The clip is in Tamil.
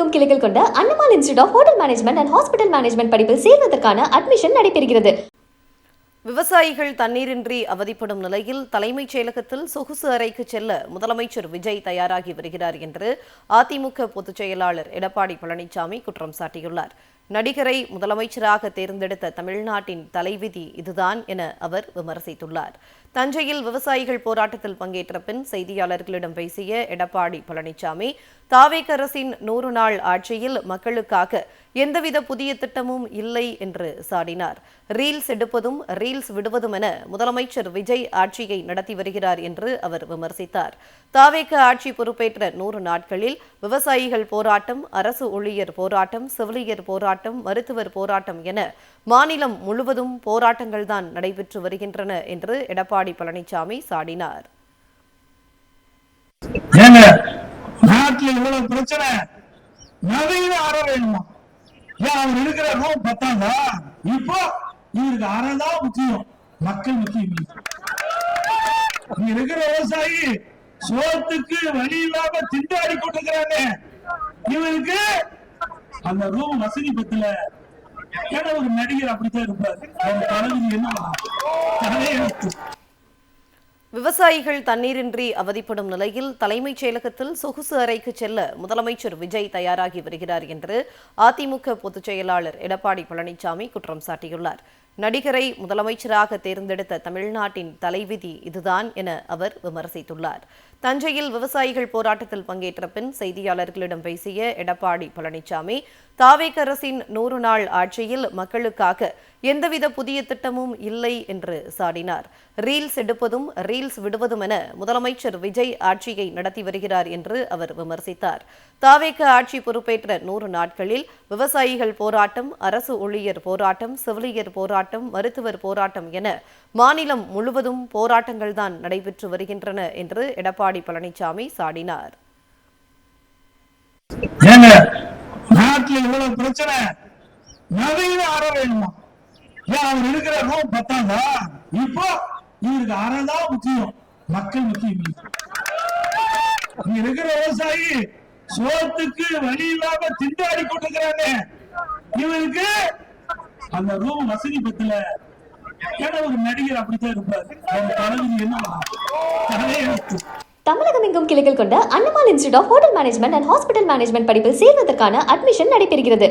தமிழகமெங்கும் கிளைகள் கொண்ட Annamalai institute of hotel management and hospital management படிப்பில் சேர்வதற்கான அட்மிஷன் நடைபெறுகிறது. விவசாயிகள் தண்ணீரின்றி அவதிப்படும் நிலையில் தலைமைச் செயலகத்தில் சொகுசு அறைக்கு செல்ல முதலமைச்சர் விஜய் தயாராகி வருகிறார் என்று அதிமுக பொதுச் செயலாளர் எடப்பாடி பழனிசாமி குற்றம் சாட்டியுள்ளார். நடிகரை முதலமைச்சராக தேர்ந்தெடுத்த தமிழ்நாட்டின் தலைவிதி இதுதான் என அவர் விமர்சித்துள்ளார். தஞ்சையில் விவசாயிகள் போராட்டத்தில் பங்கேற்ற பின் செய்தியாளர்களிடம் பேசிய எடப்பாடி பழனிசாமி, தாவேக அரசின் 100 நாள் ஆட்சியில் மக்களுக்காக எந்தவித புதிய திட்டமும் இல்லை என்று சாடினார். ரீல்ஸ் எடுப்பதும் ரீல்ஸ் விடுவதும் என முதலமைச்சர் விஜய் ஆட்சியை நடத்தி வருகிறார் என்று அவர் விமர்சித்தார். தாவேக ஆட்சி பொறுப்பேற்ற 100 நாட்களில் விவசாயிகள் போராட்டம், அரசு ஊழியர் போராட்டம், செவிலியர் போராட்டம், மருத்துவர் போராட்டம் என மாநிலம் முழுவதும் போராட்டங்கள்தான் நடைபெற்று வருகின்றன என்று எடப்பாடி பழனிசாமி சாடினார். நாட்டில் இவ்வளவு பிரச்சனை, நவீன அறை வேணுமா? அவர் இருக்கிற ரூம் பத்தாதா? இப்போ இவருக்கு அறதான் முக்கியம், மக்கள் முக்கியம். இங்க இருக்கிற விவசாயி சோத்துக்கு வழி இல்லாம திண்டாடி கொண்டிருக்கிறாங்க. இவருக்கு அந்த ரூம் வசதி பத்தல. ஏன்னா ஒரு நடிகர் அப்படித்தான் இருப்பார். அவங்க தலைவி என்ன விவசாயிகள் தண்ணீரின்றி அவதிப்படும் நிலையில் தலைமைச் செயலகத்தில் சொகுசு அறைக்கு செல்ல முதலமைச்சர் விஜய் தயாராகி வருகிறார் என்று அதிமுக பொதுச் செயலாளர் எடப்பாடி பழனிசாமி குற்றம் சாட்டியுள்ளார். நடிகரை முதலமைச்சராக தேர்ந்தெடுத்த தமிழ்நாட்டின் தலைவிதி இதுதான் என அவர் விமர்சித்துள்ளார். தஞ்சையில் விவசாயிகள் போராட்டத்தில் பங்கேற்ற பின் செய்தியாளர்களிடம் பேசிய எடப்பாடி பழனிசாமி, தாவேக அரசின் 100 நாள் ஆட்சியில் மக்களுக்காக எந்தவித புதிய திட்டமும் இல்லை என்று சாடினார். ரீல்ஸ் எடுப்பதும் ரீல்ஸ் விடுவதும் என முதலமைச்சர் விஜய் ஆட்சியை நடத்தி வருகிறார் என்று அவர் விமர்சித்தார். தாவேக ஆட்சி பொறுப்பேற்ற 100 நாட்களில் விவசாயிகள் போராட்டம், அரசு ஊழியர் போராட்டம், செவிலியர் போராட்டம், மருத்துவர் போராட்டம் என மாநிலம் முழுவதும் போராட்டங்கள்தான் நடைபெற்று வருகின்றன என்று எடப்பாடி பழனிசாமி சாடினார். நாட்டில் இவ்வளவு பிரச்சனை, நவீன அறை வேணுமா? அவர் இருக்கிற ரூம் பத்தாதா? இப்போ இவருக்கு அறதான் முக்கியம், மக்கள் முக்கியம். இங்க இருக்கிற விவசாயி சோத்துக்கு வழி இல்லாம திண்டாடி கொண்டிருக்கிறாங்க. இவருக்கு அந்த ரூம் வசதி பத்தல. ஏன்னா ஒரு நடிகர் அப்படித்தான் இருப்பார். அவங்க தலைவி என்ன தமிழகமெங்கும் கிளைகள் கொண்ட Annamalai institute of hotel management and hospital management படிப்பில் சேர்வதற்கான அட்மிஷன் நடைபெறுகிறது.